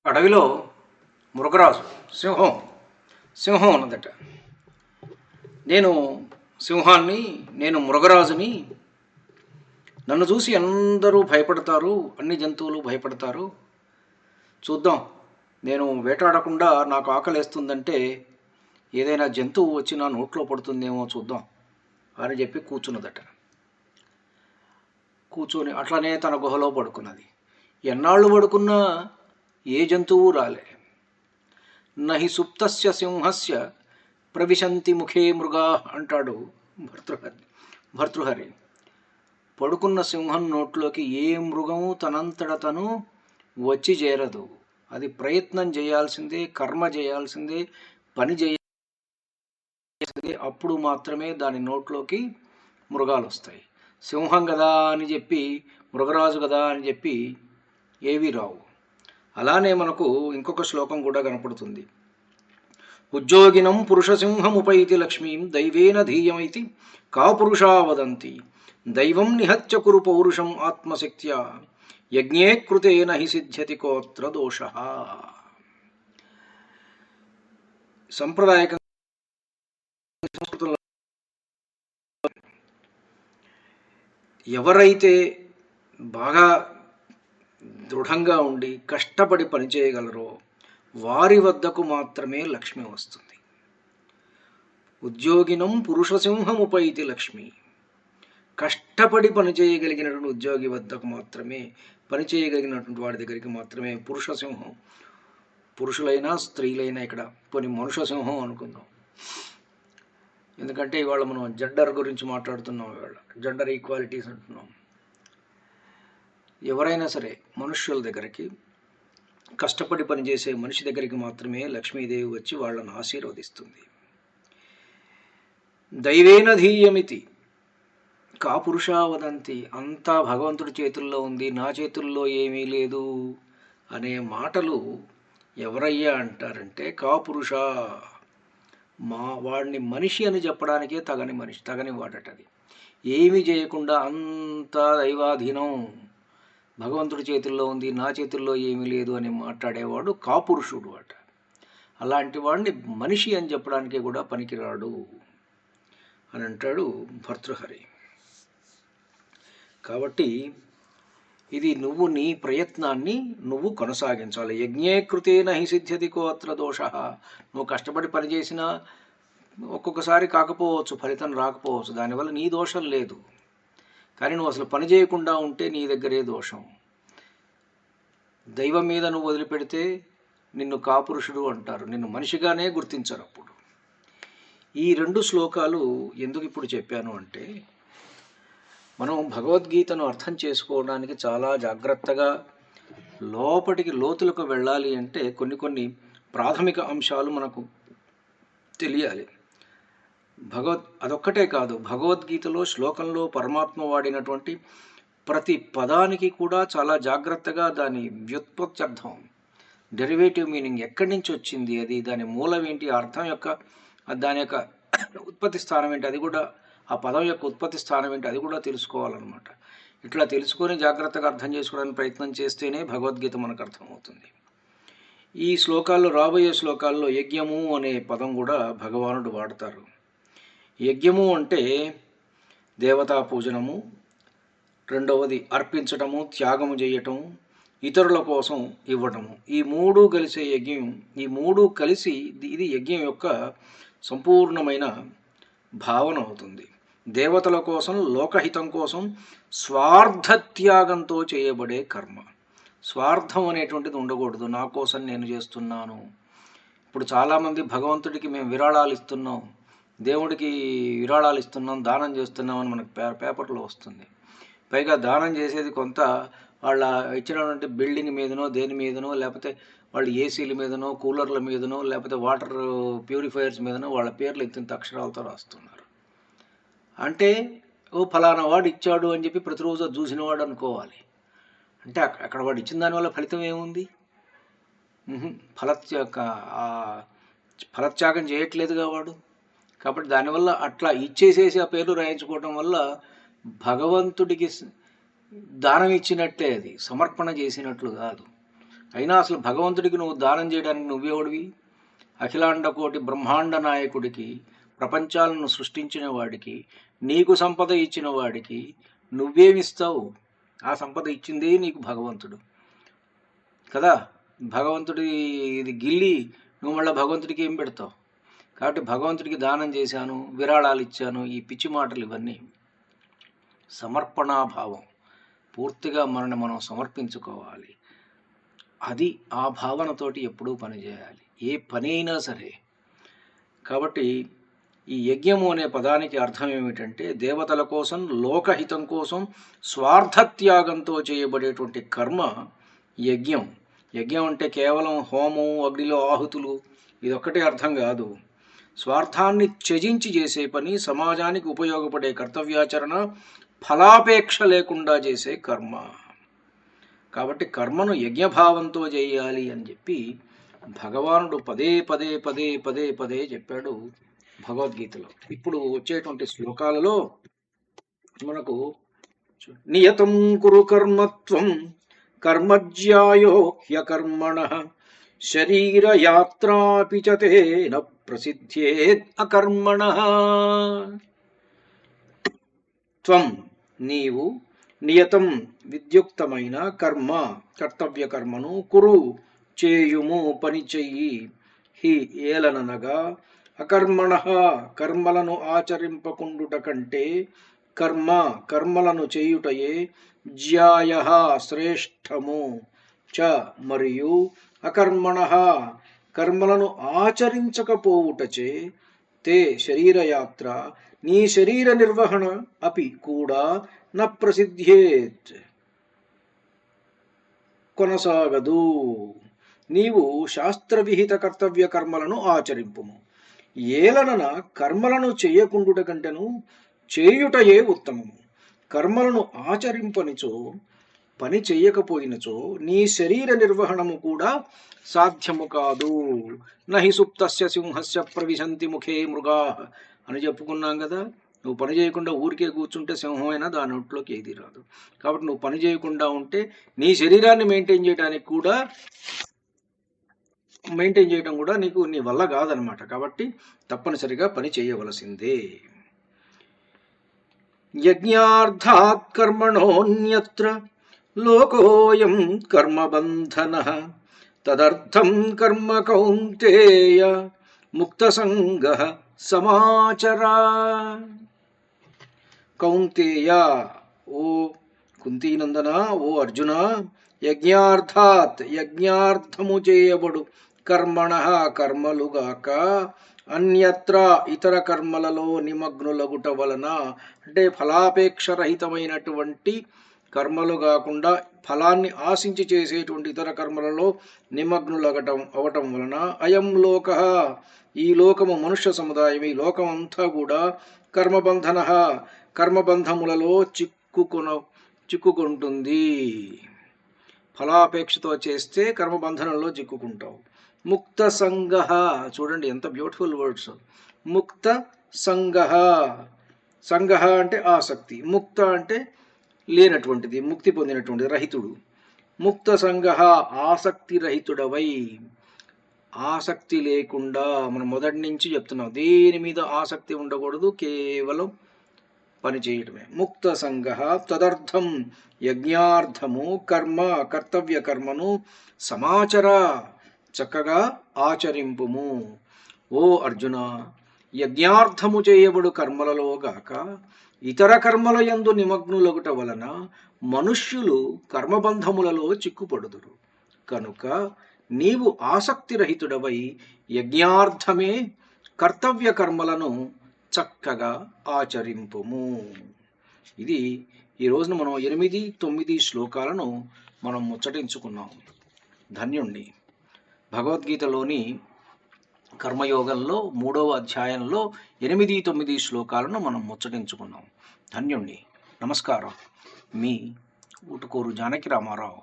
అడవిలో మృగరాజు సింహం ఉన్నదట. నేను సింహాన్ని, నేను మృగరాజుని, నన్ను చూసి అందరూ భయపడతారు, అన్ని జంతువులు భయపడతారు. చూద్దాం, నేను వేటాడకుండా నాకు ఆకలేస్తుందంటే ఏదైనా జంతువు వచ్చి నా నోట్లో పడుతుందేమో చూద్దాం అని చెప్పి కూర్చున్నదట. కూర్చొని అట్లనే తన గుహలో పడుకున్నది. ఎన్నాళ్ళు పడుకున్నా ఏ జంతువు రాలే. నహి సుప్తస్య సింహస్య ప్రవిశంతి ముఖే మృగా అంటాడు భర్తృహరి. పడుకున్న సింహం నోట్లోకి ఏ మృగము తనంతట తను వచ్చి చేరదు. అది ప్రయత్నం చేయాల్సిందే, కర్మ చేయాల్సిందే, పని చేయాల్సిందే. అప్పుడు మాత్రమే దాని నోట్లోకి మృగాలు వస్తాయి. సింహం కదా అని చెప్పి, మృగరాజు కదా అని చెప్పి ఏవీ రావు. అలానే మనకు ఇంకొక శ్లోకం కూడా కనపడుతుంది. ఉద్యోగినం పురుషసింహముపైతి లక్ష్మీం దైవేన ధీయమైతి కా పురుషా వదంతి దైవం నిహత్య కురు పౌరుషం ఆత్మశక్త్యా యజ్ఞే కృతేన హి సిద్ధ్యతి కోత్ర దోష. సంప్రదాయకంగా ఎవరైతే బాగా దృఢంగా ఉండి కష్టపడి పనిచేయగలరో వారి వద్దకు మాత్రమే లక్ష్మి వస్తుంది. ఉద్యోగినం పురుషసింహముపైతి లక్ష్మి. కష్టపడి పనిచేయగలిగినటువంటి ఉద్యోగి వద్దకు మాత్రమే, పనిచేయగలిగినటువంటి వాడి దగ్గరికి మాత్రమే పురుషసింహం. పురుషులైనా స్త్రీలైనా, ఇక్కడ కొన్ని మనుష్య సింహం అనుకుందాం. ఎందుకంటే ఇవాళ మనం జెండర్ గురించి మాట్లాడుతున్నాం, ఇవాళ జెండర్ ఈక్వాలిటీస్ అంటున్నాం. ఎవరైనా సరే మనుష్యుల దగ్గరికి, కష్టపడి పనిచేసే మనిషి దగ్గరికి మాత్రమే లక్ష్మీదేవి వచ్చి వాళ్ళను ఆశీర్వదిస్తుంది. దైవేన ధీయమితి కా పురుషా వదంతి. అంతా భగవంతుడి చేతుల్లో ఉంది, నా చేతుల్లో ఏమీ లేదు అనే మాటలు ఎవరయ్యా అంటారంటే కా పురుష, వాడిని మనిషి అని చెప్పడానికే తగని వాడటది. ఏమీ చేయకుండా అంతా దైవాధీనం, భగవంతుడి చేతుల్లో ఉంది, నా చేతుల్లో ఏమీ లేదు అని మాట్లాడేవాడు కాపురుషుడు అట. అలాంటి వాడిని మనిషి అని చెప్పడానికి కూడా పనికిరాడు అని అంటాడు భర్తృహరి. కాబట్టి ఇది నువ్వు నీ ప్రయత్నాన్ని నువ్వు కొనసాగించాలి. యజ్ఞే కృతేన హి సిద్ధ్యతి కోత్ర దోష. నువ్వు కష్టపడి పనిచేసినా ఒక్కొక్కసారి కాకపోవచ్చు, ఫలితం రాకపోవచ్చు, దానివల్ల నీ దోషం లేదు. కానీ నువ్వు అసలు పని చేయకుండా ఉంటే నీ దగ్గరే దోషం. దైవం మీద నువ్వు వదిలిపెడితే నిన్ను కాపురుషుడు అంటారు, నిన్ను మనిషిగానే గుర్తించరు. అప్పుడు ఈ రెండు శ్లోకాలు ఎందుకు ఇప్పుడు చెప్పాను అంటే, మనం భగవద్గీతను అర్థం చేసుకోవడానికి చాలా జాగ్రత్తగా లోతులకు వెళ్ళాలి అంటే కొన్ని ప్రాథమిక అంశాలు మనకు తెలియాలి. అదొక్కటే కాదు, భగవద్గీతలో శ్లోకంలో పరమాత్మ వాడినటువంటి ప్రతి పదానికి కూడా చాలా జాగ్రత్తగా దాని వ్యుత్పత్త్యర్థం, డెరివేటివ్ మీనింగ్ ఎక్కడి నుంచి వచ్చింది, అది దాని మూలం ఏంటి, అర్థం యొక్క దాని యొక్క ఉత్పత్తి స్థానం ఏంటి, అది కూడా ఆ పదం యొక్క ఉత్పత్తి స్థానం ఏంటి, అది కూడా తెలుసుకోవాలన్నమాట. ఇట్లా తెలుసుకొని జాగ్రత్తగా అర్థం చేసుకోవడానికి ప్రయత్నం చేస్తేనే భగవద్గీత మనకు అర్థమవుతుంది. ఈ శ్లోకాల్లో, రాబోయే శ్లోకాల్లో యజ్ఞము అనే పదం కూడా భగవానుడు వాడతారు. యజ్ఞము అంటే దేవతా పూజనము, రెండవది అర్పించటము, త్యాగము చేయటము, ఇతరుల కోసం ఇవ్వటము. ఈ మూడు కలిసే యజ్ఞం. ఈ మూడు కలిసి ఇది యజ్ఞం యొక్క సంపూర్ణమైన భావన అవుతుంది. దేవతల కోసం, లోకహితం కోసం స్వార్థత్యాగంతో చేయబడే కర్మ. స్వార్థం అనేటువంటిది ఉండకూడదు. నా కోసం నేను చేస్తున్నాను. ఇప్పుడు చాలామంది భగవంతుడికి మేము విరాళాలు ఇస్తున్నాం, దేవుడికి విరాళాలు ఇస్తున్నాం, దానం చేస్తున్నాం అని మనకు పేపర్లో వస్తుంది. పైగా దానం చేసేది కొంత వాళ్ళ ఇచ్చినటువంటి బిల్డింగ్ మీదనో, దేని మీదనో, లేకపోతే వాళ్ళు ఏసీల మీదనో, కూలర్ల మీదనో, లేకపోతే వాటర్ ప్యూరిఫైయర్స్ మీదనో వాళ్ళ పేర్లు ఇంత అక్షరాలతో రాస్తున్నారు. అంటే ఫలానా వాడు ఇచ్చాడు అని చెప్పి ప్రతిరోజు చూసినవాడు అనుకోవాలి. అంటే అక్కడ వాడు ఇచ్చిన దానివల్ల ఫలితం ఏముంది? ఫలత్యాగం చేయట్లేదుగా వాడు. కాబట్టి దానివల్ల అట్లా ఇచ్చేసేసి ఆ పేర్లు రాయించుకోవటం వల్ల భగవంతుడికి దానం ఇచ్చినట్టే, అది సమర్పణ చేసినట్లు కాదు. అయినా అసలు భగవంతుడికి నువ్వు దానం చేయడానికి నువ్వెవడివి? అఖిలాండ కోటి బ్రహ్మాండ నాయకుడికి, ప్రపంచాలను సృష్టించిన వాడికి, నీకు సంపద ఇచ్చిన వాడికి నువ్వేమిస్తావు? ఆ సంపద ఇచ్చిందే నీకు భగవంతుడు కదా. భగవంతుడి ఇది గిల్లి నువ్వు మళ్ళీ భగవంతుడికి ఏం పెడతావు? కాబట్టి భగవంతుడికి దానం చేశాను, విరాళాలు ఇచ్చాను, ఈ పిచ్చి మాటలు ఇవన్నీ సమర్పణాభావం. పూర్తిగా మనల్ని మనం సమర్పించుకోవాలి. అది ఆ భావనతోటి ఎప్పుడూ పనిచేయాలి, ఏ పని అయినా సరే. కాబట్టి ఈ యజ్ఞము అనే పదానికి అర్థం ఏమిటంటే దేవతల కోసం, లోకహితం కోసం స్వార్థత్యాగంతో చేయబడేటువంటి కర్మ యజ్ఞం. యజ్ఞం అంటే కేవలం హోమం, అగ్నిలో ఆహుతులు ఇదొక్కటే అర్థం కాదు. స్వార్థాన్ని త్యజించి చేసే పని, సమాజానికి ఉపయోగపడే కర్తవ్యాచరణ, ఫలాపేక్ష లేకుండా చేసే కర్మ. కాబట్టి కర్మను యజ్ఞభావంతో చేయాలి అని చెప్పి భగవానుడు పదే పదే పదే పదే పదే చెప్పాడు భగవద్గీతలో. ఇప్పుడు వచ్చేటువంటి శ్లోకాలలో మనకు నియతం కురు కర్మత్వం కర్మజ్యాయో హ్యకర్మణః శరీరయాత్రాపి చ తేన ప్రసిద్ధ్యేద్ అకర్మణః. త్వం నీవు, నియతం విద్యుక్తమైన, కర్మ కర్తవ్య కర్మను, కురు చేయుము పని చెయ్యి, హి ఏలననగా, అకర్మణః కర్మలను ఆచరింపకుండుట కంటే, కర్మ కర్మలను చేయుటయే, జ్యాయః శ్రేష్టము, చ మరియు, అకర్మణః కర్మలను ఆచరించకపోవుటచే, తే శరీరయాత్ర నీ శరీర నిర్వహణ అపి కూడా న ప్రసిద్ధ్యేత్ కొనసాగదు. నీవు శాస్త్రవిహిత కర్తవ్య కర్మలను ఆచరింపుము. ఏలనన కర్మలను చేయకుండుట కంటెను చేయుటయే ఉత్తమము. కర్మలను ఆచరింపనిచో, పని చెయ్యకపోయినచో నీ శరీర నిర్వహణము కూడా సాధ్యము కాదు. నహి సుప్తస్య సింహస్య ప్రవిశంతి ముఖే మృగా అని చెప్పుకున్నాం కదా. నువ్వు పని చేయకుండా ఊరికే కూర్చుంటే సింహం అయినా దాని నోట్లోకి ఏది రాదు. కాబట్టి నువ్వు పని చేయకుండా ఉంటే నీ శరీరాన్ని మెయింటైన్ చేయడం కూడా నీకు నీ వల్ల కాదనమాట. కాబట్టి తప్పనిసరిగా పని చేయవలసిందే. యజ్ఞార్థాత్ కర్మణోన్యత్ర లోకోయం కర్మబంధనః తదర్థం కర్మ కౌంతేయ ముక్తసంగః సమాచరా. కౌంతేయ, ఓ కుంతీనందన, ఓ అర్జున, యజ్ఞార్థాత్ యజ్ఞార్థము చేయబడు, కర్మణః కర్మలుగాక, అన్యత్ర ఇతర కర్మలలో నిమగ్నులగుట వలన, అంటే ఫలాపేక్షరహితమైనటువంటి కర్మలు కాకుండా ఫలాన్ని ఆశించి చేసేటువంటి ఇతర కర్మలలో అవటం వలన, అయం లోక ఈ లోకము, మనుష్య సముదాయం, ఈ లోకం అంతా కూడా కర్మబంధన కర్మబంధములలో చిక్కుకుంటుంది. ఫలాపేక్షతో చేస్తే కర్మబంధనంలో చిక్కుకుంటావు. ముక్త సంగ, చూడండి ఎంత బ్యూటిఫుల్ వర్డ్స్. ముక్త సంగ, సంగ అంటే ఆసక్తి, ముక్త అంటే లేనటువంటిది, ముక్తి పొందినటువంటిది, రహితుడు. ముక్త సంగ ఆసక్తి రహితుడవై, ఆసక్తి లేకుండా, మనం మొదటి నుంచి చెప్తున్నాం దేని మీద ఆసక్తి ఉండకూడదు, కేవలం పని చేయటమే. ముక్త సంగ తదర్థం యజ్ఞార్థము కర్మ కర్తవ్య కర్మను సమాచర చక్కగా ఆచరింపుము. ఓ అర్జున, యజ్ఞార్థము చేయబడు కర్మలలో గాక ఇతర కర్మల యందు నిమగ్నులగుట వలన మనుష్యులు కర్మబంధములలో చిక్కుపడుదురు. కనుక నీవు ఆసక్తిరహితుడవై యజ్ఞార్థమే కర్తవ్య కర్మలను చక్కగా ఆచరింపుము. ఇది ఈ రోజున మనం 8, 9 శ్లోకాలను మనం ముచ్చటించుకున్నాం. ధన్యుణ్ణి. భగవద్గీతలోని కర్మయోగంలో 3వ అధ్యాయంలో 8, 9 శ్లోకాలను మనం ముచ్చటించుకున్నాం. ధన్యుణ్ణి. నమస్కారం. మీ ఊటుకూరు జానకి రామారావు.